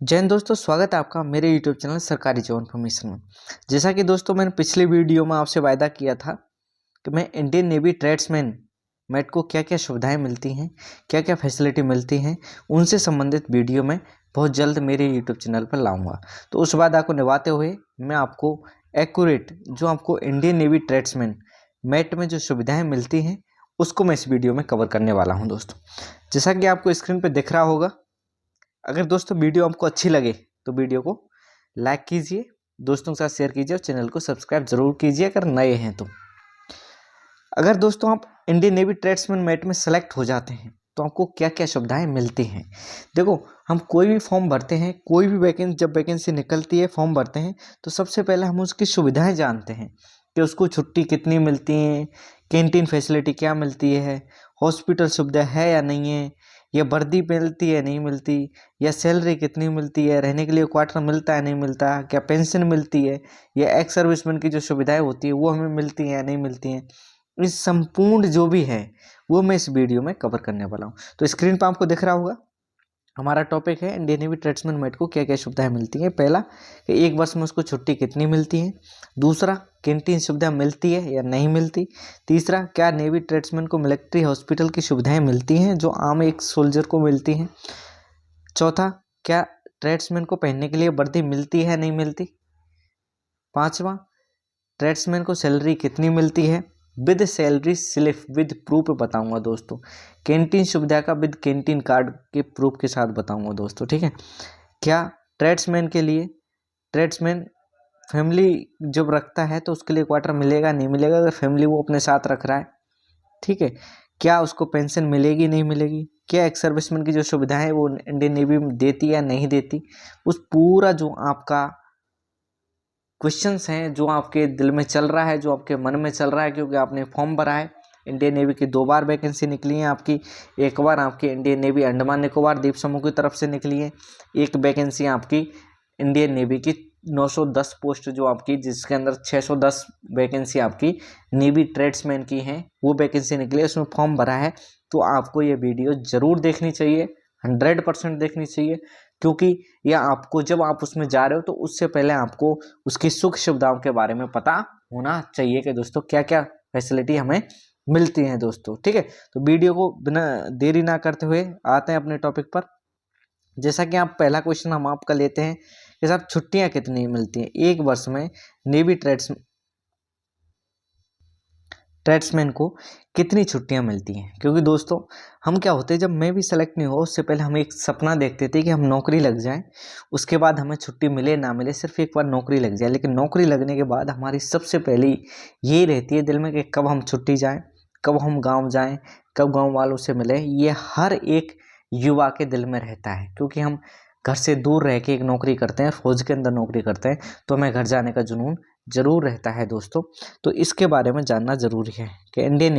जय हिंद दोस्तों, स्वागत है आपका मेरे यूट्यूब चैनल सरकारी जॉब इन्फॉर्मेशन में। जैसा कि दोस्तों मैंने पिछली वीडियो में आपसे वायदा किया था कि मैं इंडियन नेवी ट्रेड्समैन मेट को क्या क्या सुविधाएं मिलती हैं, क्या क्या फैसिलिटी मिलती हैं, उनसे संबंधित वीडियो में बहुत जल्द मेरे यूट्यूब चैनल पर लाऊंगा। तो उस वादा को निभाते हुए मैं आपको एक्यूरेट जो आपको इंडियन नेवी ट्रेड्समैन मेट में जो सुविधाएँ मिलती हैं उसको मैं इस वीडियो में कवर करने वाला हूँ दोस्तों। जैसा कि आपको स्क्रीन पर दिख रहा होगा, अगर दोस्तों वीडियो आपको अच्छी लगे तो वीडियो को लाइक कीजिए, दोस्तों के साथ शेयर कीजिए और चैनल को सब्सक्राइब जरूर कीजिए अगर नए हैं तो। अगर दोस्तों आप इंडियन नेवी ट्रेड्समैन मेट में सेलेक्ट हो जाते हैं तो आपको क्या क्या सुविधाएं मिलती हैं। देखो, हम कोई भी फॉर्म भरते हैं, कोई भी वैकेंसी जब वैकेंसी निकलती है फॉर्म भरते हैं तो सबसे पहले हम उसकी सुविधाएं जानते हैं कि उसको छुट्टी कितनी मिलती हैं, कैंटीन फैसिलिटी क्या मिलती है, हॉस्पिटल सुविधा है या नहीं है, या वर्दी मिलती है नहीं मिलती, या सैलरी कितनी मिलती है, रहने के लिए क्वार्टर मिलता है नहीं मिलता, क्या पेंशन मिलती है, या एक्स सर्विसमैन की जो सुविधाएं होती है वो हमें मिलती हैं या नहीं मिलती हैं। इस संपूर्ण जो भी है वो मैं इस वीडियो में कवर करने वाला हूँ। तो स्क्रीन पर आपको दिख रहा होगा, हमारा टॉपिक है इंडियन नेवी ट्रेड्समैन मेट को क्या क्या सुविधाएं मिलती हैं। पहला कि एक वर्ष में उसको छुट्टी कितनी मिलती है। दूसरा, कैंटीन सुविधा मिलती है या नहीं मिलती। तीसरा, क्या नेवी ट्रेड्समैन को मिलिट्री हॉस्पिटल की सुविधाएं मिलती हैं जो आम एक सोल्जर को मिलती हैं। चौथा, क्या ट्रेड्समैन को पहनने के लिए वर्दी मिलती है नहीं मिलती। पांचवा, ट्रेड्समैन को सैलरी कितनी मिलती है, with salary slip with proof बताऊंगा दोस्तों। कैंटीन सुविधा का विद कैंटीन कार्ड के प्रूफ के साथ बताऊंगा दोस्तों, ठीक है। क्या ट्रेड्समैन के लिए, ट्रेड्समैन फैमिली जब रखता है तो उसके लिए क्वार्टर मिलेगा नहीं मिलेगा अगर फैमिली वो अपने साथ रख रहा है, ठीक है। क्या उसको पेंशन मिलेगी नहीं मिलेगी, क्या एक्स सर्विसमैन की जो सुविधा है वो इंडियन नेवी में देती या नहीं देती। उस पूरा जो आपका क्वेश्चंस हैं, जो आपके दिल में चल रहा है, जो आपके मन में चल रहा है, क्योंकि आपने फॉर्म भरा है। इंडियन नेवी की 2 बार वैकेंसी निकली है आपकी। एक बार आपकी इंडियन नेवी अंडमान निकोबार द्वीप समूह की तरफ से निकली है, एक वैकेंसी आपकी इंडियन नेवी की 910 पोस्ट जो आपकी, जिसके अंदर 610 वैकेंसी आपकी नेवी ट्रेड्समैन की हैं, वो वैकेंसी निकली है, उसमें फॉर्म भरा है। तो आपको ये वीडियो जरूर देखनी चाहिए, 100% देखनी चाहिए, क्योंकि यह आपको जब आप उसमें जा रहे हो तो उससे पहले आपको उसकी सुख सुविधाओं के बारे में पता होना चाहिए कि दोस्तों क्या क्या फैसिलिटी हमें मिलती हैं दोस्तों, ठीक है। तो वीडियो को बिना देरी ना करते हुए आते हैं अपने टॉपिक पर। जैसा कि आप पहला क्वेश्चन हम आपका लेते हैं कि साहब छुट्टियां कितनी मिलती हैं एक वर्ष में, नेवी ट्रेड्समैन को कितनी छुट्टियां मिलती हैं। क्योंकि दोस्तों हम क्या होते हैं, जब मैं भी सेलेक्ट नहीं हुआ उससे पहले हम एक सपना देखते थे कि हम नौकरी लग जाएं, उसके बाद हमें छुट्टी मिले ना मिले, सिर्फ एक बार नौकरी लग जाए। लेकिन नौकरी लगने के बाद हमारी सबसे पहली यही रहती है दिल में कि कब हम छुट्टी जाएं, कब हम गाँव जाएँ, कब गाँव वालों से मिलें। ये हर एक युवा के दिल में रहता है, क्योंकि हम घर से दूर रह के एक नौकरी करते हैं, फौज के अंदर नौकरी करते हैं, तो हमें घर जाने का जुनून जरूर रहता है दोस्तों। तो इसके बारे में जानना जरूरी है कि इंडियन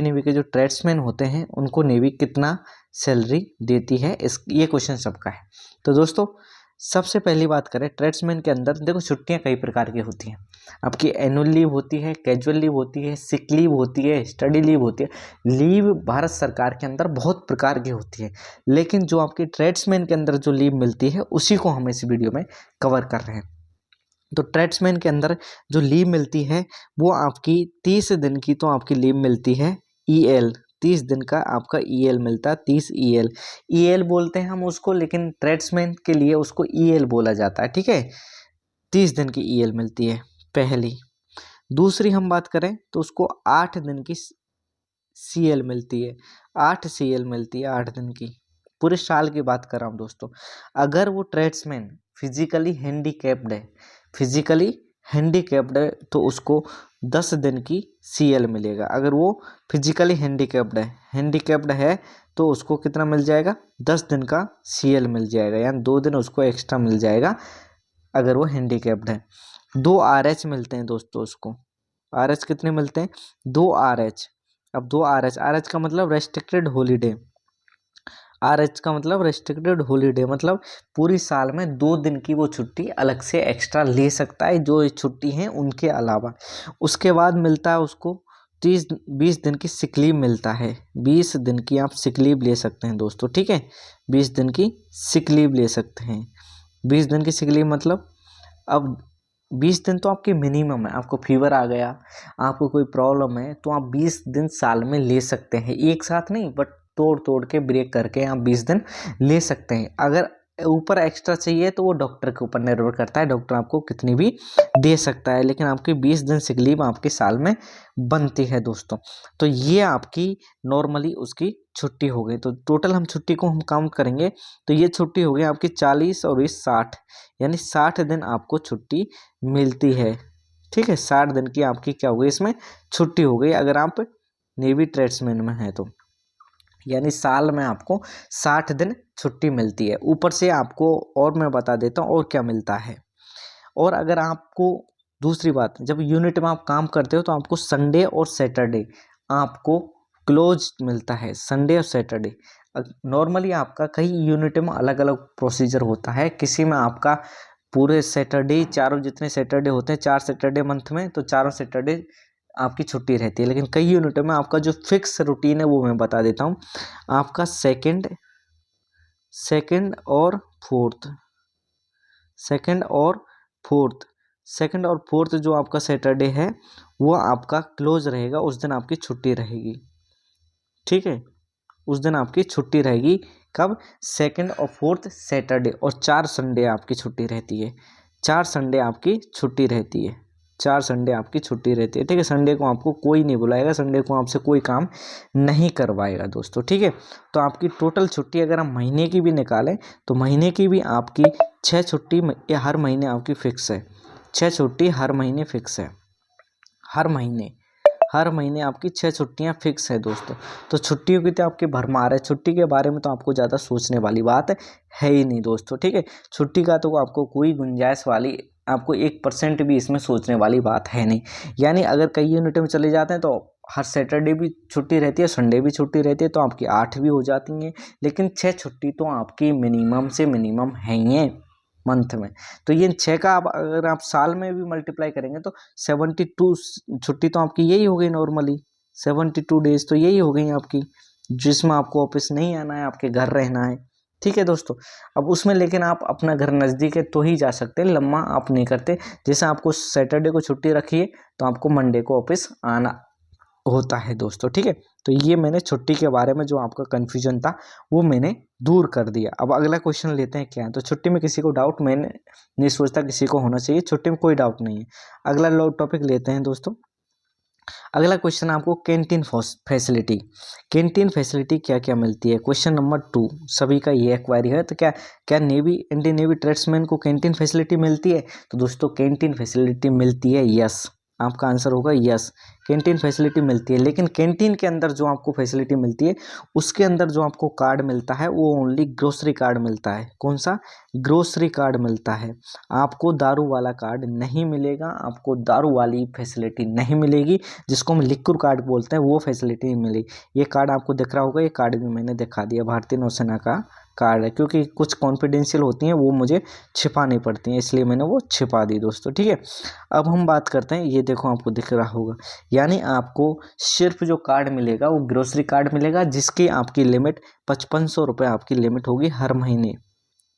नेवी के जो ट्रेड्समैन होते हैं उनको नेवी कितना सैलरी देती है, इस ये क्वेश्चन सबका है। तो दोस्तों सबसे पहली बात करें, ट्रेड्समैन के अंदर देखो छुट्टियां कई प्रकार की होती हैं। आपकी एनुअल लीव होती है, कैजुअल लीव होती है, सिक लीव होती है, स्टडी लीव होती है। लीव भारत सरकार के अंदर बहुत प्रकार की होती है, लेकिन जो आपकी ट्रेड्समैन के अंदर जो लीव मिलती है उसी को हम इस वीडियो में कवर कर रहे हैं। तो ट्रेड्समैन के अंदर जो लीव मिलती है वो आपकी 30 दिन की तो आपकी लीव मिलती है। ईएल 30 दिन का आपका ईएल मिलता है, 30 ईएल। ईएल बोलते हैं हम उसको, लेकिन ट्रेड्समैन के लिए उसको ईएल बोला जाता है, ठीक है। 30 दिन की ईएल मिलती है पहली। दूसरी हम बात करें तो उसको 8 दिन की सीएल मिलती है, 8 सीएल मिलती है 8 दिन की। पूरे साल की बात कर रहा हूँ दोस्तों। अगर वो ट्रेड्समैन फिजिकली हैंडीकैप्ड है, फिजिकली हैंडीकैप्ड है तो उसको 10 दिन की सीएल मिलेगा। अगर वो फिजिकली हैंडीकैप्ड है तो उसको कितना मिल जाएगा, 10 दिन का सीएल मिल जाएगा, यानी 2 दिन उसको एक्स्ट्रा मिल जाएगा अगर वो हैंडीकैप्ड है। 2 आरएच मिलते हैं दोस्तों उसको। आरएच कितने मिलते हैं, 2 आरएच। अब 2 आरएच, आरएच का मतलब रेस्ट्रिक्टेड हॉलीडे, आरएच का मतलब रेस्ट्रिक्टेड हॉलीडे, मतलब पूरी साल में 2 दिन की वो छुट्टी अलग से एक्स्ट्रा ले सकता है जो छुट्टी हैं उनके अलावा। उसके बाद मिलता है उसको 20 दिन की सिक लीव मिलता है। 20 दिन की आप सिक लीव ले सकते हैं दोस्तों, ठीक है। 20 दिन की सिक लीव ले सकते हैं। 20 दिन की सिक लीव मतलब अब 20 दिन तो आपके मिनिमम है। आपको फीवर आ गया, आपको कोई प्रॉब्लम है, तो आप 20 दिन साल में ले सकते हैं, एक साथ नहीं बट तोड़ तोड़ के ब्रेक करके आप 20 दिन ले सकते हैं। अगर ऊपर एक्स्ट्रा चाहिए तो वो डॉक्टर के ऊपर निर्भर करता है, डॉक्टर आपको कितनी भी दे सकता है, लेकिन आपकी 20 दिन सिक लीव आपके साल में बनती है दोस्तों। तो ये आपकी नॉर्मली उसकी छुट्टी हो गई। तो टोटल हम छुट्टी को हम काउंट करेंगे तो ये छुट्टी हो गई आपकी 40 और 20 60, यानी 60 दिन आपको छुट्टी मिलती है, ठीक है। 60 दिन की आपकी क्या हो गई, इसमें छुट्टी हो गई अगर आप नेवी ट्रेड्समैन में हैं तो, यानी साल में आपको 60 दिन छुट्टी मिलती है। ऊपर से आपको और मैं बता देता हूँ और क्या मिलता है। और अगर आपको दूसरी बात, जब यूनिट में आप काम करते हो तो आपको संडे और सैटरडे आपको क्लोज मिलता है, संडे और सैटरडे। नॉर्मली आपका कई यूनिट में अलग अलग प्रोसीजर होता है। किसी में आपका पूरे सैटरडे, चारों जितने सैटरडे होते हैं, 4 सैटरडे मंथ में, तो चारों सैटरडे आपकी छुट्टी रहती है। लेकिन कई यूनिटों में आपका जो फिक्स रूटीन है वो मैं बता देता हूँ। आपका सेकंड और फोर्थ, सेकंड और फोर्थ, सेकंड और फोर्थ जो आपका सैटरडे है वो आपका क्लोज रहेगा, उस दिन आपकी छुट्टी रहेगी, ठीक है। उस दिन आपकी छुट्टी रहेगी कब, सेकंड और फोर्थ सैटरडे, और 4 संडे आपकी छुट्टी रहती है। 4 संडे आपकी छुट्टी रहती है, 4 संडे आपकी छुट्टी रहती है, ठीक है। संडे को आपको कोई नहीं बुलाएगा, संडे को आपसे कोई काम नहीं करवाएगा दोस्तों, ठीक है। तो आपकी टोटल छुट्टी अगर हम महीने की भी निकालें तो महीने की भी आपकी 6 छुट्टी हर महीने आपकी फिक्स है। 6 छुट्टी हर महीने फिक्स है, हर महीने आपकी 6 छुट्टियां फिक्स है दोस्तों। तो छुट्टियों की तो आपकी भरमार है, छुट्टी के बारे में तो आपको ज़्यादा सोचने वाली बात है ही नहीं दोस्तों, ठीक है। छुट्टी का तो आपको कोई गुंजाइश वाली, आपको 1% भी इसमें सोचने वाली बात है नहीं। यानी अगर कई यूनिट में चले जाते हैं तो हर सैटरडे भी छुट्टी रहती है, संडे भी छुट्टी रहती है, तो आपकी 8 भी हो जाती हैं। लेकिन 6 छुट्टी तो आपकी मिनिमम से मिनिमम है ही है मंथ में। तो ये 6 का आप अगर आप साल में भी मल्टीप्लाई करेंगे तो 72 छुट्टी तो आपकी यही हो गई नॉर्मली, 72 डेज तो यही हो गई आपकी, जिसमें आपको ऑफिस नहीं आना है, आपके घर रहना है, ठीक है दोस्तों। अब उसमें लेकिन आप अपना घर नज़दीक है तो ही जा सकते हैं, लम्बा आप नहीं करते। जैसे आपको सैटरडे को छुट्टी रखी है तो आपको मंडे को ऑफिस आना होता है दोस्तों, ठीक है। तो ये मैंने छुट्टी के बारे में जो आपका कन्फ्यूजन था वो मैंने दूर कर दिया। अब अगला क्वेश्चन लेते हैं क्या है। तो छुट्टी में किसी को डाउट, मैंने नहीं सोचता किसी को होना चाहिए, छुट्टी में कोई डाउट नहीं है। अगला टॉपिक लेते हैं दोस्तों। अगला क्वेश्चन आपको कैंटीन फैसिलिटी, कैंटीन फैसिलिटी क्या क्या मिलती है। क्वेश्चन नंबर 2 सभी का ये एक्वायरी है। तो क्या क्या इंडियन नेवी ट्रेड्समैन को कैंटीन फैसिलिटी मिलती है। तो दोस्तों कैंटीन फैसिलिटी मिलती है, यस। आपका आंसर होगा यस, कैंटीन फैसिलिटी मिलती है। लेकिन कैंटीन के अंदर जो आपको फैसिलिटी मिलती है उसके अंदर जो आपको कार्ड मिलता है वो ओनली ग्रोसरी कार्ड मिलता है। कौन सा, ग्रोसरी कार्ड मिलता है। आपको दारू वाला कार्ड नहीं मिलेगा, आपको दारू वाली फैसिलिटी नहीं मिलेगी, जिसको हम लिक्विड कार्ड बोलते हैं, वो फैसिलिटी नहीं मिलेगी। ये कार्ड आपको दिख रहा होगा, ये कार्ड भी मैंने दिखा दिया, भारतीय नौसेना का कार्ड है, क्योंकि कुछ कॉन्फिडेंशियल होती हैं वो मुझे छिपानी पड़ती हैं, इसलिए मैंने वो छिपा दी दोस्तों, ठीक है। अब हम बात करते हैं, ये देखो आपको दिख रहा होगा, यानी आपको सिर्फ जो कार्ड मिलेगा वो ग्रोसरी कार्ड मिलेगा, जिसकी आपकी लिमिट 5500 रुपये आपकी लिमिट होगी हर महीने।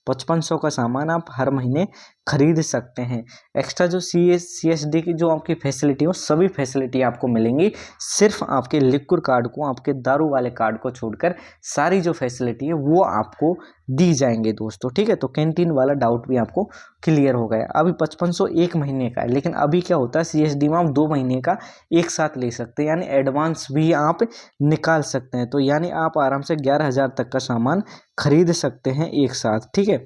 5500 का सामान आप हर महीने खरीद सकते हैं। एक्स्ट्रा जो CSD की जो आपकी फैसिलिटी हो, सभी फैसिलिटी आपको मिलेंगी, सिर्फ आपके लिक्विड कार्ड को, आपके दारू वाले कार्ड को छोड़कर सारी जो फैसिलिटी है वो आपको दी जाएंगे दोस्तों, ठीक है। तो कैंटीन वाला डाउट भी आपको क्लियर हो गया। अभी 5500 एक महीने का है, लेकिन अभी क्या होता है CSD में आप 2 महीने का एक साथ ले सकते हैं, यानी एडवांस भी आप निकाल सकते हैं। तो यानी आप आराम से 11,000 तक का सामान खरीद सकते हैं एक साथ, ठीक है।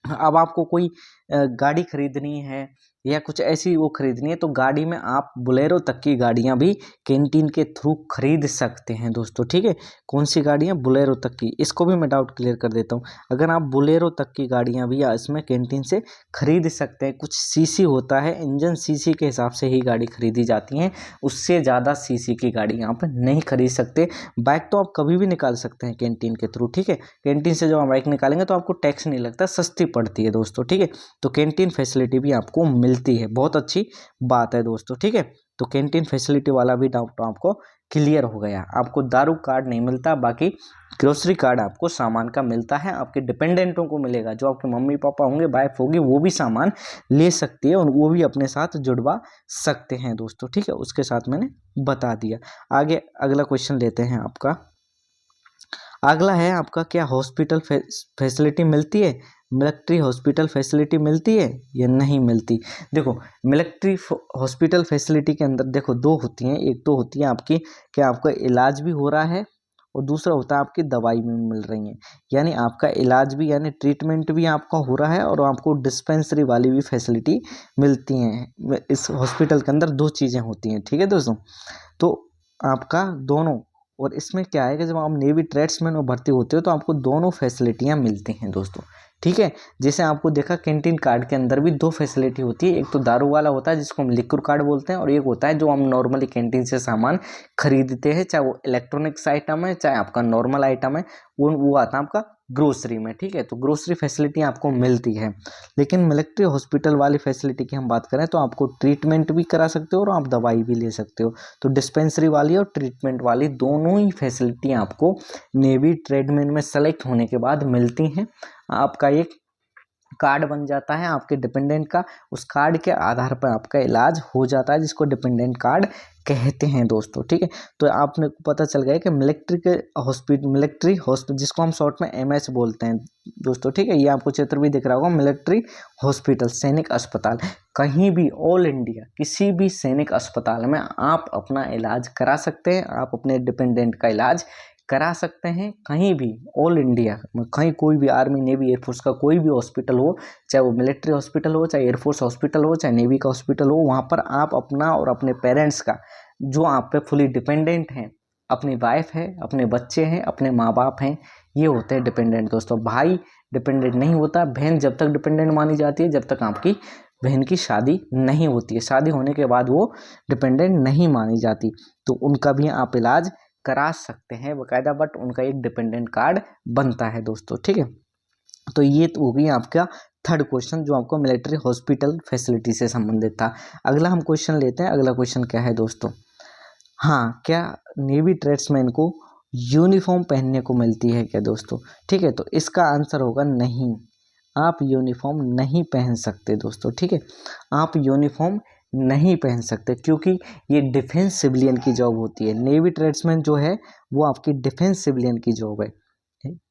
अब आपको कोई गाड़ी खरीदनी है या कुछ ऐसी वो खरीदनी है तो गाड़ी में आप बोलेरो तक की गाड़ियां भी कैंटीन के थ्रू खरीद सकते हैं दोस्तों, ठीक है। कौन सी गाड़ियां, बोलेरो तक की। इसको भी मैं डाउट क्लियर कर देता हूं, अगर आप बोलेरो तक की गाड़ियां भी इसमें कैंटीन से खरीद सकते हैं। कुछ सीसी होता है, इंजन सीसी के हिसाब से ही गाड़ी खरीदी जाती हैं, उससे ज़्यादा सीसी की गाड़ी आप नहीं खरीद सकते। बाइक तो आप कभी भी निकाल सकते हैं कैंटीन के थ्रू, ठीक है। कैंटीन से जब आप बाइक निकालेंगे तो आपको टैक्स नहीं लगता, सस्ती पड़ती है दोस्तों, ठीक है। तो कैंटीन फैसिलिटी भी आपको मिलती है, बहुत अच्छी बात है दोस्तों, ठीक है। तो कैंटीन फैसिलिटी वाला भी डाउट आपको क्लियर हो गया। आपको दारू कार्ड नहीं मिलता, बाकी ग्रोसरी कार्ड आपको सामान का मिलता है, आपके डिपेंडेंटों को मिलेगा। जो आपके मम्मी पापा होंगे, वाइफ होगी, वो भी सामान ले सकती है और वो भी अपने साथ जुड़वा सकते हैं दोस्तों। ठीक है, उसके साथ मैंने बता दिया। आगे अगला क्वेश्चन लेते हैं आपका। अगला है आपका, क्या हॉस्पिटल फैसिलिटी मिलती है? मिलिट्री हॉस्पिटल फैसिलिटी मिलती है या नहीं मिलती? देखो, मिलिट्री हॉस्पिटल फैसिलिटी के अंदर देखो दो होती हैं। एक तो होती है आपकी क्या आपका इलाज भी हो रहा है, और दूसरा होता है आपकी दवाई भी मिल रही है। यानी आपका इलाज भी यानी ट्रीटमेंट भी आपका हो रहा है और आपको डिस्पेंसरी वाली भी फैसिलिटी मिलती हैं। इस हॉस्पिटल के अंदर दो चीज़ें होती हैं। ठीक है दोस्तों, तो आपका दोनों, और इसमें क्या है कि जब आप नेवी ट्रेड्समैन में भर्ती होते हो तो आपको दोनों फैसिलिटियां मिलती हैं दोस्तों। ठीक है, जैसे आपको देखा कैंटीन कार्ड के अंदर भी दो फैसिलिटी होती है। एक तो दारू वाला होता है जिसको हम लिक्विड कार्ड बोलते हैं, और एक होता है जो हम नॉर्मली कैंटीन से सामान खरीदते हैं, चाहे वो इलेक्ट्रॉनिक्स आइटम है चाहे आपका नॉर्मल आइटम है, वो आता है आपका ग्रोसरी में। ठीक है, तो ग्रोसरी फैसिलिटी आपको मिलती है। लेकिन मिलिट्री हॉस्पिटल वाली फैसिलिटी की हम बात करें तो आपको ट्रीटमेंट भी करा सकते हो और आप दवाई भी ले सकते हो। तो डिस्पेंसरी वाली और ट्रीटमेंट वाली दोनों ही फैसिलिटी आपको नेवी ट्रेडमैन में सेलेक्ट होने के बाद मिलती हैं। आपका एक कार्ड बन जाता है आपके डिपेंडेंट का, उस कार्ड के आधार पर आपका इलाज हो जाता है, जिसको डिपेंडेंट कार्ड कहते हैं दोस्तों। ठीक है, तो आपने पता चल गया कि मिलिट्री हॉस्पिटल जिसको हम शॉर्ट में MS बोलते हैं दोस्तों। ठीक है, ये आपको चित्र भी दिख रहा होगा, मिलिट्री हॉस्पिटल सैनिक अस्पताल। कहीं भी ऑल इंडिया किसी भी सैनिक अस्पताल में आप अपना इलाज करा सकते हैं, आप अपने डिपेंडेंट का इलाज करा सकते हैं। कहीं भी ऑल इंडिया में, कहीं कोई भी आर्मी नेवी एयरफोर्स का कोई भी हॉस्पिटल हो, चाहे वो मिलिट्री हॉस्पिटल हो, चाहे एयरफोर्स हॉस्पिटल हो, चाहे नेवी का हॉस्पिटल हो, वहाँ पर आप अपना और अपने पेरेंट्स का, जो आप पे फुली डिपेंडेंट हैं, अपनी वाइफ है, अपने बच्चे हैं, अपने माँ बाप हैं, ये होते हैं डिपेंडेंट दोस्तों। भाई डिपेंडेंट नहीं होता। बहन जब तक डिपेंडेंट मानी जाती है जब तक आपकी बहन की शादी नहीं होती है। शादी होने के बाद वो डिपेंडेंट नहीं मानी जाती, तो उनका भी आप इलाज करा सकते हैं बकायदा, बट उनका एक डिपेंडेंट कार्ड बनता है दोस्तों। ठीक है, तो ये तो हो गई आपका थर्ड क्वेश्चन जो आपको मिलिट्री हॉस्पिटल फैसिलिटी से संबंधित था। अगला हम क्वेश्चन लेते हैं। अगला क्वेश्चन क्या है दोस्तों? हाँ, क्या नेवी ट्रेड्समैन को यूनिफॉर्म पहनने को मिलती है क्या दोस्तों? ठीक है, तो इसका आंसर होगा नहीं। आप यूनिफॉर्म नहीं पहन सकते दोस्तों। ठीक है, आप यूनिफॉर्म नहीं पहन सकते क्योंकि ये डिफेंस सिविलियन की जॉब होती है। नेवी ट्रेड्समैन जो है वो आपकी डिफेंस सिविलियन की जॉब है।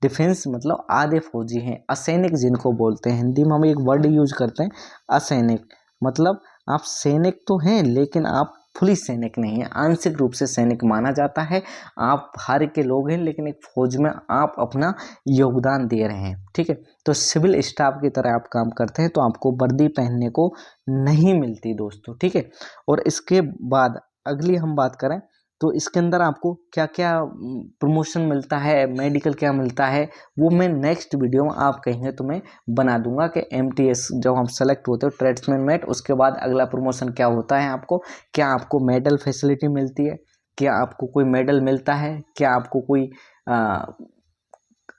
डिफेंस मतलब आधे फौजी हैं, असैनिक जिनको बोलते हैं। हिंदी में हम एक वर्ड यूज करते हैं असैनिक, मतलब आप सैनिक तो हैं लेकिन आप फुली सैनिक नहीं है, आंशिक रूप से सैनिक माना जाता है। आप बाहर के लोग हैं लेकिन एक फौज में आप अपना योगदान दे रहे हैं। ठीक है, तो सिविल स्टाफ की तरह आप काम करते हैं, तो आपको वर्दी पहनने को नहीं मिलती दोस्तों। ठीक है, और इसके बाद अगली हम बात करें तो इसके अंदर आपको क्या क्या प्रमोशन मिलता है, मेडिकल क्या मिलता है, वो मैं नेक्स्ट वीडियो में आप कहेंगे तो मैं बना दूंगा कि MTS जब हम सेलेक्ट होते हो ट्रेड्समैन मेट, उसके बाद अगला प्रमोशन क्या होता है आपको, क्या आपको मेडल फैसिलिटी मिलती है, क्या आपको कोई मेडल मिलता है, क्या आपको कोई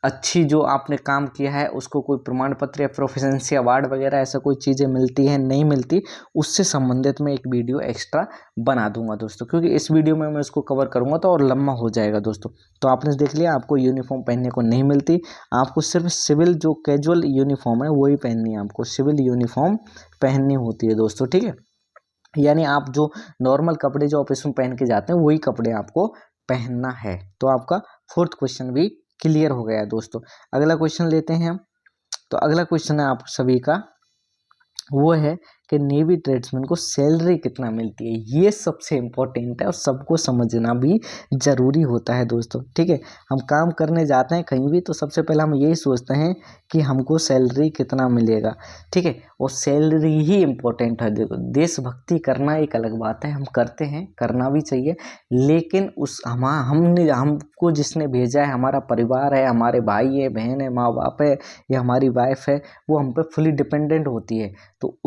अच्छी जो आपने काम किया है उसको कोई प्रमाण पत्र या प्रोफिशिएंसी अवार्ड वगैरह ऐसा कोई चीज़ें मिलती हैं नहीं मिलती, उससे संबंधित मैं एक वीडियो एक्स्ट्रा बना दूंगा दोस्तों, क्योंकि इस वीडियो में मैं उसको कवर करूंगा तो और लंबा हो जाएगा दोस्तों। तो आपने देख लिया आपको यूनिफॉर्म पहनने को नहीं मिलती, आपको सिर्फ सिविल जो कैजुअल यूनिफॉर्म है वही पहननी है, आपको सिविल यूनिफॉर्म पहननी होती है दोस्तों। ठीक है, यानी आप जो नॉर्मल कपड़े जो ऑफिस में पहन के जाते हैं वही कपड़े आपको पहनना है। तो आपका फोर्थ क्वेश्चन भी क्लियर हो गया दोस्तों। अगला क्वेश्चन लेते हैं हम। तो अगला क्वेश्चन है आप सभी का, वो है कि नेवी ट्रेड्समैन को सैलरी कितना मिलती है। ये सबसे इम्पोर्टेंट है और सबको समझना भी जरूरी होता है दोस्तों। ठीक है, हम काम करने जाते हैं कहीं भी तो सबसे पहले हम यही सोचते हैं कि हमको सैलरी कितना मिलेगा। ठीक है, और सैलरी ही इम्पोर्टेंट है। देखो, देशभक्ति करना एक अलग बात है, हम करते हैं, करना भी चाहिए, लेकिन हमको जिसने भेजा है, हमारा परिवार है, हमारे भाई है, बहन है, माँ बाप है या हमारी वाइफ है, वो हम पे फुली डिपेंडेंट होती है, तो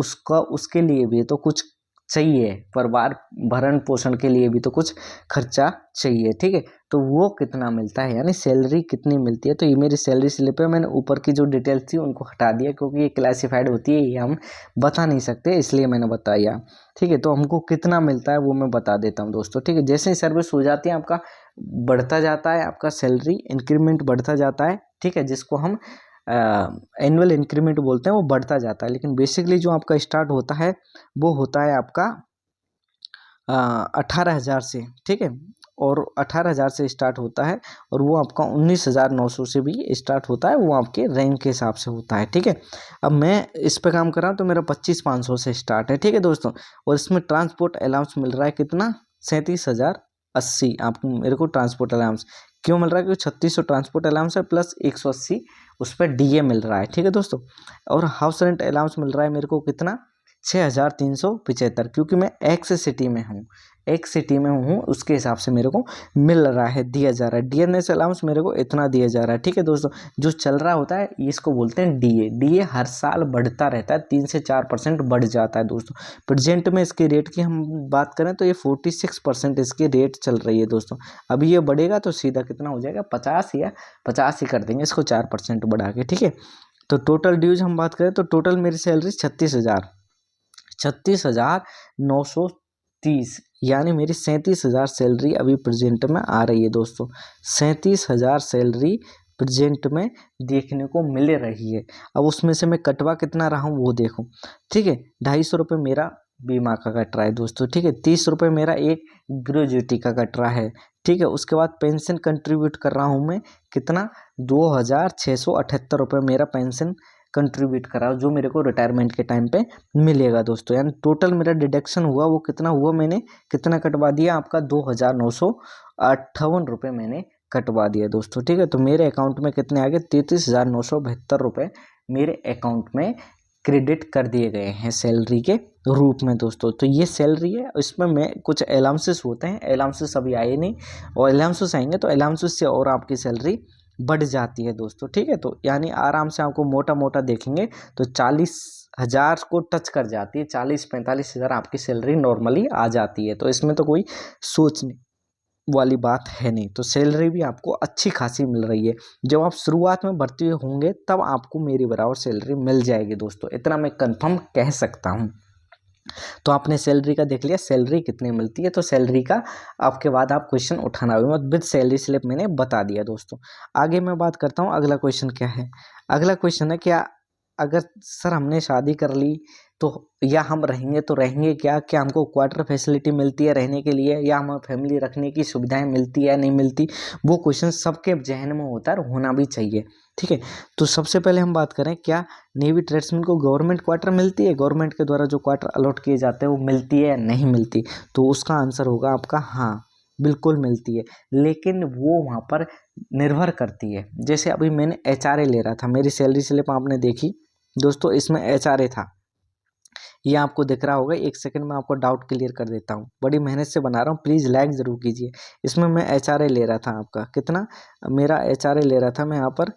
उसके लिए भी तो कुछ चाहिए, परिवार भरण पोषण के लिए भी तो कुछ खर्चा चाहिए, ठीक है। तो वो कितना मिलता है, यानी सैलरी कितनी मिलती है। तो ये मेरी सैलरी स्लिप है, मैंने ऊपर की जो डिटेल्स थी उनको हटा दिया क्योंकि ये क्लासिफाइड होती है, ये हम बता नहीं सकते, इसलिए मैंने बताया, ठीक है। तो हमको कितना मिलता है वो मैं बता देता हूँ दोस्तों, ठीक है। जैसे ही सर्विस हो जाती है आपका बढ़ता जाता है, आपका सैलरी इंक्रीमेंट बढ़ता जाता है, ठीक है, जिसको हम एनुअल इंक्रीमेंट बोलते हैं, वो बढ़ता जाता है। लेकिन बेसिकली जो आपका स्टार्ट होता है वो होता है आपका 18,000 से, ठीक है, और 18,000 से स्टार्ट होता है और वो आपका 19,900 से भी स्टार्ट होता है, वो आपके रैंक के हिसाब से होता है, ठीक है। अब मैं इस पे काम कर रहा हूँ तो मेरा 25,500 से स्टार्ट है, ठीक है दोस्तों। और इसमें ट्रांसपोर्ट अलाउंस मिल रहा है कितना, 37,080 आपको मेरे को ट्रांसपोर्ट अलाउंस क्यों मिल रहा है, क्योंकि 3600 ट्रांसपोर्ट अलाउंस है प्लस 180 उस पर डीए मिल रहा है, ठीक है दोस्तों। और हाउस रेंट अलाउंस मिल रहा है मेरे को कितना, 6,375, क्योंकि मैं एक्स सिटी में हूँ, एक सिटी में हूँ, उसके हिसाब से मेरे को मिल रहा है, दिया जा रहा है। डीएनएस अलाउंस मेरे को इतना दिया जा रहा है, ठीक है दोस्तों। जो चल रहा होता है इसको बोलते हैं डीए। डीए हर साल बढ़ता रहता है, 3 से 4% बढ़ जाता है दोस्तों। प्रेजेंट में इसके रेट की हम बात करें तो ये 46% इसकी रेट चल रही है दोस्तों। अभी ये बढ़ेगा तो सीधा कितना हो जाएगा, 50 या 50 ही कर देंगे इसको 4% बढ़ा के, ठीक है। तो टोटल ड्यूज हम बात करें तो टोटल मेरी सैलरी 36,930, यानी मेरी 37,000 सैलरी अभी प्रेजेंट में आ रही है दोस्तों। 37,000 सैलरी प्रेजेंट में देखने को मिल रही है। अब उसमें से मैं कटवा कितना रहा हूँ वो देखो, ठीक है। 250 रुपये मेरा बीमा का कट रहा है दोस्तों, ठीक है। 30 रुपये मेरा एक ग्रेजुएटी का कट रहा है, ठीक है। उसके बाद पेंशन कंट्रीब्यूट कर रहा हूँ मैं कितना, 2,678 रुपये मेरा पेंशन कंट्रीब्यूट करा जो मेरे को रिटायरमेंट के टाइम पे मिलेगा दोस्तों। यानी टोटल मेरा डिडक्शन हुआ वो कितना हुआ, मैंने कितना कटवा दिया आपका, 2,958 रुपये मैंने कटवा दिया दोस्तों, ठीक है। तो मेरे अकाउंट में कितने आ गए, 33,972 रुपये मेरे अकाउंट में क्रेडिट कर दिए गए हैं सैलरी के रूप में दोस्तों। तो ये सैलरी है, इसमें मैं कुछ अलाउंसेस होते हैं, अलाउंसेस अभी आए नहीं, और अलाउंसेस आएंगे तो अलाउंसेस से और आपकी सैलरी बढ़ जाती है दोस्तों, ठीक है। तो यानी आराम से आपको मोटा मोटा देखेंगे तो 40,000 को टच कर जाती है, 40-45,000 आपकी सैलरी नॉर्मली आ जाती है। तो इसमें तो कोई सोचने वाली बात है नहीं। तो सैलरी भी आपको अच्छी खासी मिल रही है। जब आप शुरुआत में भर्ती होंगे तब आपको मेरी बराबर सैलरी मिल जाएगी दोस्तों, इतना मैं कंफर्म कह सकता हूँ। तो आपने सैलरी का देख लिया, सैलरी कितनी मिलती है। तो सैलरी का आपके बाद आप क्वेश्चन उठाना होगा, विद सैलरी स्लिप मैंने बता दिया दोस्तों। आगे मैं बात करता हूँ अगला क्वेश्चन क्या है। अगला क्वेश्चन है क्या, अगर सर हमने शादी कर ली तो या हम रहेंगे तो रहेंगे क्या, क्या हमको क्वार्टर फैसिलिटी मिलती है रहने के लिए, या हमें फैमिली रखने की सुविधाएं मिलती है या नहीं मिलती। वो क्वेश्चन सबके जहन में होता है, होना भी चाहिए, ठीक है। तो सबसे पहले हम बात करें, क्या नेवी ट्रेड्समैन को गवर्नमेंट क्वार्टर मिलती है, गवर्नमेंट के द्वारा जो क्वार्टर अलॉट किए जाते हैं वो मिलती है या नहीं मिलती। तो उसका आंसर होगा आपका हाँ, बिल्कुल मिलती है। लेकिन वो वहाँ पर निर्भर करती है। जैसे अभी मैंने HRA ले रहा था, मेरी सैलरी स्लिप आपने देखी दोस्तों, इसमें HRA था, ये आपको दिख रहा होगा। एक सेकंड में आपको डाउट क्लियर कर देता हूँ, बड़ी मेहनत से बना रहा हूँ, प्लीज़ लाइक ज़रूर कीजिए। इसमें मैं HRA ले रहा था आपका कितना, मेरा HRA ले रहा था मैं यहाँ पर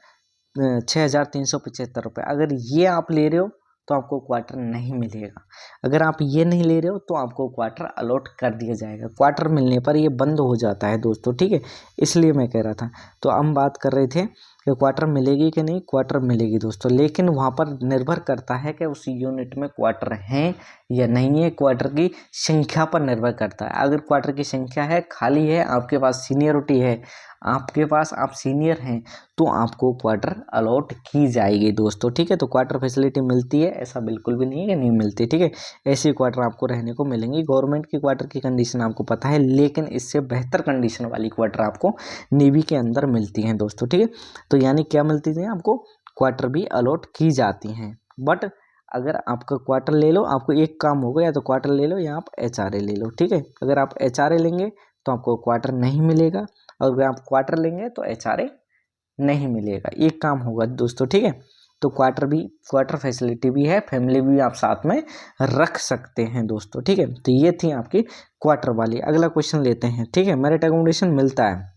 6,375 रुपये। अगर ये आप ले रहे हो तो आपको क्वार्टर नहीं मिलेगा, अगर आप ये नहीं ले रहे हो तो आपको क्वार्टर अलॉट कर दिया जाएगा। क्वार्टर मिलने पर ये बंद हो जाता है दोस्तों, ठीक है, इसलिए मैं कह रहा था। तो हम बात कर रहे थे कि क्वार्टर मिलेगी कि नहीं, क्वार्टर मिलेगी दोस्तों, लेकिन वहाँ पर निर्भर करता है कि उस यूनिट में क्वार्टर हैं या नहीं है, क्वार्टर की संख्या पर निर्भर करता है। अगर क्वार्टर की संख्या है, खाली है, आपके पास सीनियरिटी है, आपके पास आप सीनियर हैं, तो आपको क्वार्टर अलॉट की जाएगी दोस्तों, ठीक है। तो क्वार्टर फैसिलिटी मिलती है, ऐसा बिल्कुल भी नहीं है कि नहीं मिलती, ठीक है। ऐसी क्वार्टर आपको रहने को मिलेंगी। गवर्नमेंट की क्वार्टर की कंडीशन आपको पता है, लेकिन इससे बेहतर कंडीशन वाली क्वार्टर आपको नेवी के अंदर मिलती हैं दोस्तों, ठीक है। तो यानी क्या मिलती है आपको, क्वार्टर भी अलॉट की जाती हैं। बट अगर आपका क्वार्टर ले लो, आपको एक काम होगा, या तो क्वार्टर ले लो या आप HRA ले लो, ठीक है। अगर आप HRA लेंगे तो आपको क्वार्टर नहीं मिलेगा, और अगर आप क्वार्टर लेंगे तो HRA नहीं मिलेगा, एक काम होगा दोस्तों, ठीक है। तो क्वार्टर फैसिलिटी भी है, फैमिली भी आप साथ में रख सकते हैं दोस्तों, ठीक है। तो ये थी आपकी क्वार्टर वाली। अगला क्वार्टर लेते हैं, ठीक है। मेरिट अकोमोडेशन मिलता है,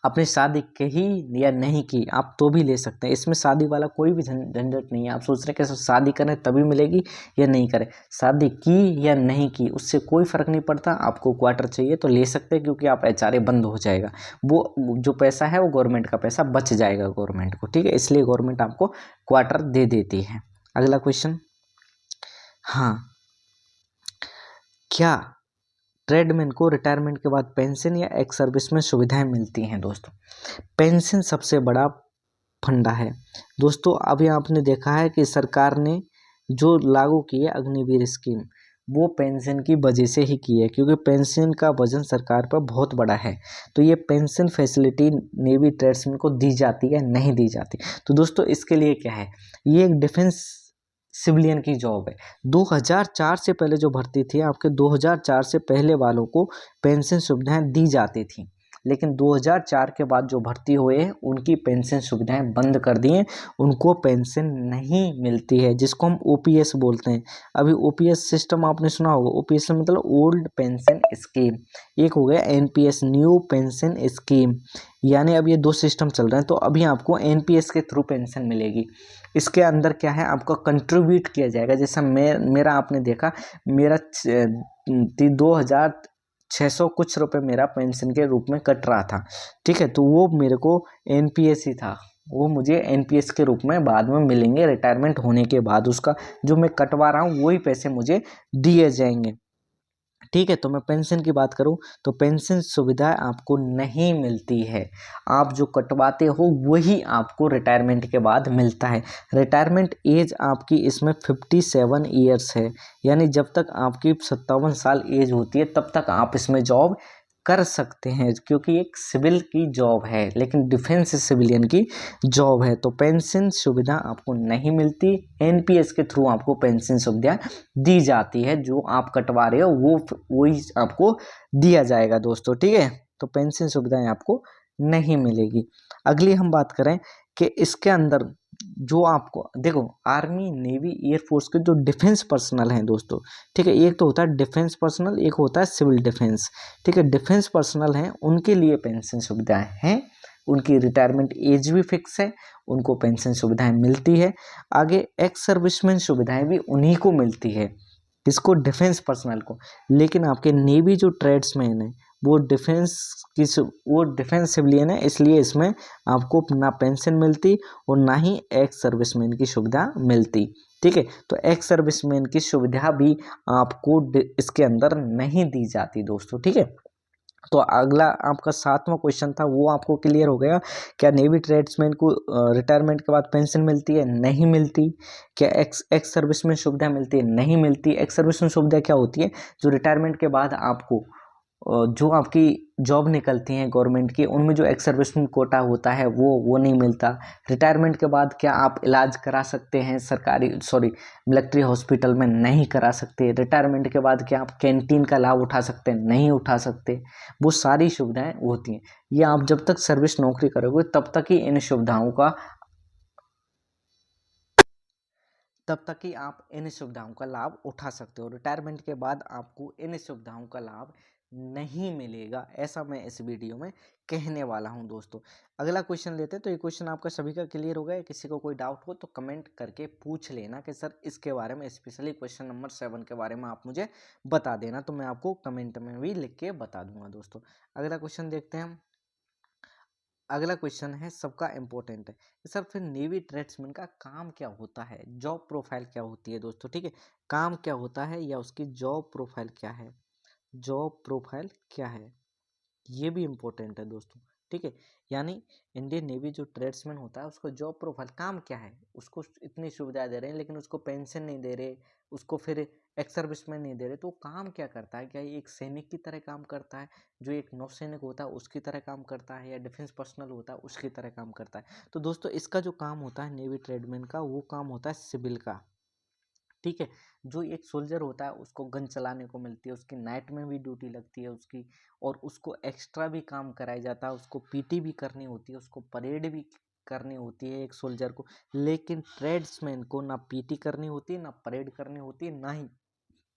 आपने शादी की या नहीं की आप तो भी ले सकते हैं। इसमें शादी वाला कोई भी झंझट नहीं है। आप सोच रहे हैं कि शादी करें तभी मिलेगी या नहीं करें, शादी की या नहीं की उससे कोई फ़र्क नहीं पड़ता। आपको क्वार्टर चाहिए तो ले सकते हैं, क्योंकि आप एचआरए बंद हो जाएगा, वो जो पैसा है वो गवर्नमेंट का पैसा बच जाएगा गवर्नमेंट को, ठीक है। इसलिए गवर्नमेंट आपको क्वार्टर दे देती है। अगला क्वेश्चन, हाँ, क्या ट्रेडमैन को रिटायरमेंट के बाद पेंशन या एक्स सर्विस में सुविधाएं मिलती हैं? दोस्तों, पेंशन सबसे बड़ा फंडा है दोस्तों। अभी आपने देखा है कि सरकार ने जो लागू की है अग्निवीर स्कीम, वो पेंशन की वजह से ही की है, क्योंकि पेंशन का वजन सरकार पर बहुत बड़ा है। तो ये पेंशन फैसिलिटी नेवी ट्रेड्समैन को दी जाती है, नहीं दी जाती? तो दोस्तों इसके लिए क्या है, ये एक डिफेंस सिविलियन की जॉब है। 2004 से पहले जो भर्ती थी आपके, 2004 से पहले वालों को पेंशन सुविधाएं दी जाती थी, लेकिन 2004 के बाद जो भर्ती हुए हैं उनकी पेंशन सुविधाएं बंद कर दी हैं, उनको पेंशन नहीं मिलती है, जिसको हम ओपीएस बोलते हैं। अभी ओपीएस सिस्टम आपने सुना होगा, ओपीएस मतलब ओल्ड पेंशन स्कीम, एक हो गया एनपीएस न्यू पेंशन स्कीम, यानी अब ये दो सिस्टम चल रहे हैं। तो अभी आपको एनपीएस के थ्रू पेंशन मिलेगी। इसके अंदर क्या है, आपको कंट्रीब्यूट किया जाएगा। जैसा मेरा आपने देखा, मेरा 2,600 कुछ रुपए मेरा पेंशन के रूप में कट रहा था, ठीक है। तो वो मेरे को एनपीएस ही था, वो मुझे एनपीएस के रूप में बाद में मिलेंगे रिटायरमेंट होने के बाद। उसका जो मैं कटवा रहा हूँ वही पैसे मुझे दिए जाएंगे, ठीक है। तो मैं पेंशन की बात करूं तो पेंशन सुविधा आपको नहीं मिलती है। आप जो कटवाते हो वही आपको रिटायरमेंट के बाद मिलता है। रिटायरमेंट एज आपकी इसमें 57 ईयर्स है, यानी जब तक आपकी 57 साल एज होती है तब तक आप इसमें जॉब कर सकते हैं, क्योंकि एक सिविल की जॉब है, लेकिन डिफेंस सिविलियन की जॉब है। तो पेंशन सुविधा आपको नहीं मिलती, एनपीएस के थ्रू आपको पेंशन सुविधा दी जाती है। जो आप कटवा रहे हो वो वही आपको दिया जाएगा दोस्तों, ठीक है। तो पेंशन सुविधाएं आपको नहीं मिलेगी। अगली हम बात करें कि इसके अंदर जो आपको देखो, आर्मी नेवी एयरफोर्स के जो डिफेंस पर्सनल हैं दोस्तों, ठीक है, एक तो होता है डिफेंस पर्सनल, एक होता है सिविल डिफेंस, ठीक है। डिफेंस पर्सनल हैं उनके लिए पेंशन सुविधाएं हैं, उनकी रिटायरमेंट एज भी फिक्स है, उनको पेंशन सुविधाएं मिलती है। आगे एक्स सर्विसमैन सुविधाएं भी उन्हीं को मिलती है, किसको, डिफेंस पर्सनल को। लेकिन आपके नेवी जो ट्रेड्समैन है वो वो डिफेंस सिविलियन है, इसलिए इसमें आपको ना पेंशन मिलती और ना ही एक्स सर्विसमैन की सुविधा मिलती, ठीक है। तो एक्स सर्विसमैन की सुविधा भी आपको इसके अंदर नहीं दी जाती दोस्तों, ठीक है। तो अगला आपका 7वां क्वेश्चन था वो आपको क्लियर हो गया। क्या नेवी ट्रेड्समैन को रिटायरमेंट के बाद पेंशन मिलती है? नहीं मिलती। क्या एक्स एक्स सर्विसमैन सुविधा मिलती है? नहीं मिलती। एक्स सर्विसमैन सुविधा क्या होती है, जो रिटायरमेंट के बाद आपको जो आपकी जॉब निकलती हैं गवर्नमेंट की, उनमें जो एक्स सर्विसमैन कोटा होता है वो नहीं मिलता। रिटायरमेंट के बाद क्या आप इलाज करा सकते हैं मिलिट्री हॉस्पिटल में? नहीं करा सकते। रिटायरमेंट के बाद क्या आप कैंटीन का लाभ उठा सकते हैं? नहीं उठा सकते। वो सारी सुविधाएं होती हैं, ये आप जब तक सर्विस नौकरी करोगे तब तक ही आप इन सुविधाओं का लाभ उठा सकते हो। रिटायरमेंट के बाद आपको इन सुविधाओं का लाभ नहीं मिलेगा, ऐसा मैं इस वीडियो में कहने वाला हूं दोस्तों। अगला क्वेश्चन लेते हैं। तो ये क्वेश्चन आपका सभी का क्लियर हो गया है? किसी को कोई डाउट हो तो कमेंट करके पूछ लेना कि सर इसके बारे में, स्पेशली क्वेश्चन नंबर 7 के बारे में आप मुझे बता देना, तो मैं आपको कमेंट में भी लिख के बता दूंगा दोस्तों। अगला क्वेश्चन देखते हैं हम। अगला क्वेश्चन है सबका इम्पोर्टेंट है कि सर फिर नेवी ट्रेड्समैन का काम क्या होता है, जॉब प्रोफाइल क्या होती है दोस्तों, ठीक है। काम क्या होता है या उसकी जॉब प्रोफाइल क्या है, जॉब प्रोफाइल क्या है, ये भी इम्पोर्टेंट है दोस्तों, ठीक है। यानी इंडियन नेवी जो ट्रेड्समैन होता है उसको जॉब प्रोफाइल, काम क्या है, उसको इतनी सुविधा दे रहे हैं लेकिन उसको पेंशन नहीं दे रहे, उसको फिर एक्स सर्विसमैन नहीं दे रहे, तो वो काम क्या करता है? क्या ये एक सैनिक की तरह काम करता है, जो एक नौसैनिक होता है उसकी तरह काम करता है, या डिफेंस पर्सनल होता है उसकी तरह काम करता है? तो दोस्तों इसका जो काम होता है नेवी ट्रेडमैन का, वो काम होता है सिविल का, ठीक है। जो एक सोल्जर होता है उसको गन चलाने को मिलती है, उसकी नाइट में भी ड्यूटी लगती है उसकी, और उसको एक्स्ट्रा भी काम कराया जाता है, उसको पीटी भी करनी होती है, उसको परेड भी करनी होती है एक सोल्जर को। लेकिन ट्रेड्समैन को ना पीटी करनी होती है, ना परेड करनी होती है, ना ही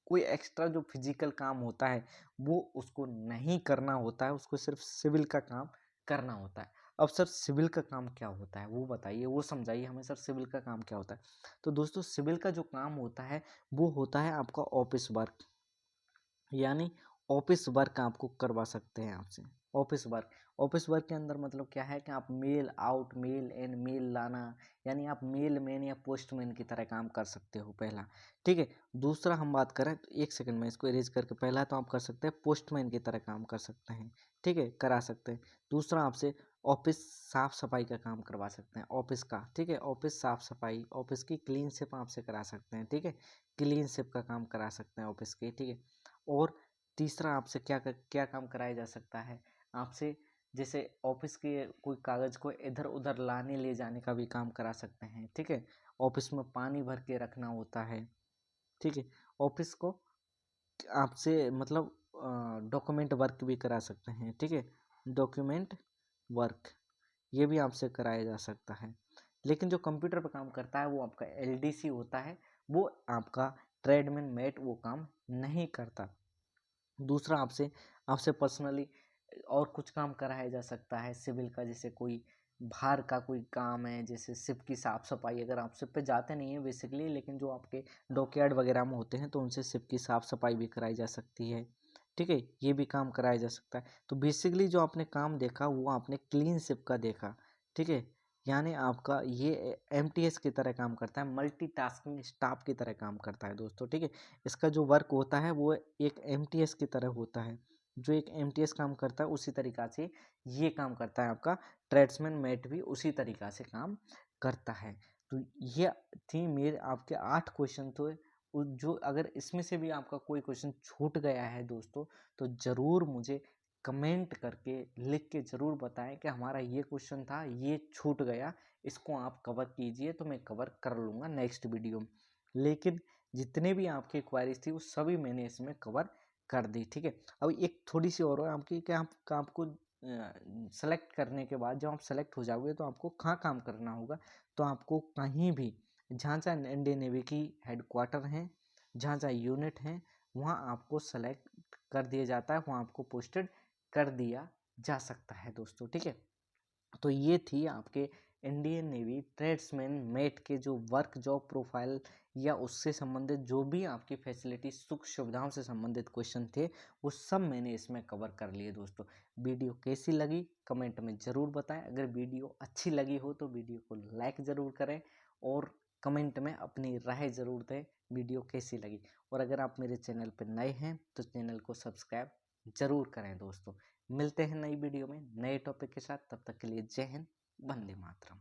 कोई एक्स्ट्रा जो फिजिकल काम होता है वो उसको नहीं करना होता है, उसको सिर्फ सिविल का काम करना होता है। अब सर सिविल का काम क्या होता है वो बताइए, वो समझाइए हमें सर सिविल का काम क्या होता है। तो दोस्तों सिविल का जो काम होता है वो होता है आपका ऑफिस वर्क, यानी ऑफिस वर्क आपको करवा सकते हैं आपसे। ऑफिस वर्क के अंदर मतलब क्या है कि आप मेल आउट, मेल इन, मेल लाना, यानी आप मेल मैन या पोस्टमैन की तरह काम कर सकते हो पहला। ठीक है, दूसरा हम बात करें तो एक सेकंड में इसको इरेज करके, पहला तो आप कर सकते हैं पोस्टमैन की तरह काम कर सकते हैं, ठीक है, करा सकते हैं। दूसरा आपसे ऑफिस साफ सफाई का काम करवा सकते हैं ऑफिस का, ठीक है, ऑफिस साफ सफाई, ऑफिस की क्लीन शिप आपसे करा सकते हैं, ठीक है, क्लीन शिप का काम करा सकते हैं ऑफिस की, ठीक है। और तीसरा आपसे क्या काम कराया जा सकता है आपसे, जैसे ऑफिस के कोई कागज को इधर उधर लाने ले जाने का भी काम करा सकते हैं, ठीक है। ऑफिस में पानी भर के रखना होता है, ठीक है। ऑफिस को आपसे मतलब डॉक्यूमेंट वर्क भी करा सकते हैं, ठीक है, डॉक्यूमेंट वर्क ये भी आपसे कराया जा सकता है। लेकिन जो कंप्यूटर पर काम करता है वो आपका एलडीसी होता है, वो आपका ट्रेडमैन मेट वो काम नहीं करता। दूसरा आपसे आपसे पर्सनली और कुछ काम कराया जा सकता है सिविल का, जैसे कोई बाहर का कोई काम है, जैसे शिप की साफ सफाई, अगर आप शिप पे जाते नहीं हैं बेसिकली, लेकिन जो आपके डॉकयार्ड वगैरह में होते हैं तो उनसे शिप की साफ सफाई भी कराई जा सकती है, ठीक है, ये भी काम कराया जा सकता है। तो बेसिकली जो आपने काम देखा वो आपने क्लीन शिप का देखा, ठीक है, यानी आपका ये एमटीएस की तरह काम करता है, मल्टीटास्किंग स्टाफ की तरह काम करता है दोस्तों, ठीक है। इसका जो वर्क होता है वो एक एमटीएस की तरह होता है, जो एक एमटीएस काम करता है उसी तरीका से ये काम करता है आपका ट्रेड्समैन मेट भी उसी तरीका से काम करता है। तो ये थी मेरे आपके 8 क्वेश्चन, तो जो अगर इसमें से भी आपका कोई क्वेश्चन छूट गया है दोस्तों तो ज़रूर मुझे कमेंट करके लिख के ज़रूर बताएं कि हमारा ये क्वेश्चन था, ये छूट गया, इसको आप कवर कीजिए, तो मैं कवर कर लूँगा नेक्स्ट वीडियो में। लेकिन जितने भी आपकी क्वारीज थी वो सभी मैंने इसमें कवर कर दी, ठीक है। अब एक थोड़ी सी और है आपकी कि आपको सेलेक्ट करने के बाद जब आप सेलेक्ट हो जाओगे तो आपको कहाँ काम करना होगा, तो आपको कहीं भी जहाँ जहाँ इंडियन नेवी की हेडक्वार्टर हैं, जहाँ जहाँ यूनिट हैं, वहाँ आपको सेलेक्ट कर दिया जाता है, वहाँ आपको पोस्टेड कर दिया जा सकता है दोस्तों, ठीक है। तो ये थी आपके इंडियन नेवी ट्रेड्समैन मेट के जो वर्क जॉब प्रोफाइल या उससे संबंधित जो भी आपकी फैसिलिटी सुख सुविधाओं से संबंधित क्वेश्चन थे वो सब मैंने इसमें कवर कर लिए दोस्तों। वीडियो कैसी लगी कमेंट में ज़रूर बताएं। अगर वीडियो अच्छी लगी हो तो वीडियो को लाइक ज़रूर करें और कमेंट में अपनी राय ज़रूर दें वीडियो कैसी लगी। और अगर आप मेरे चैनल पर नए हैं तो चैनल को सब्सक्राइब ज़रूर करें दोस्तों। मिलते हैं नई वीडियो में नए टॉपिक के साथ, तब तक के लिए जय हिंद, वंदे मातरम।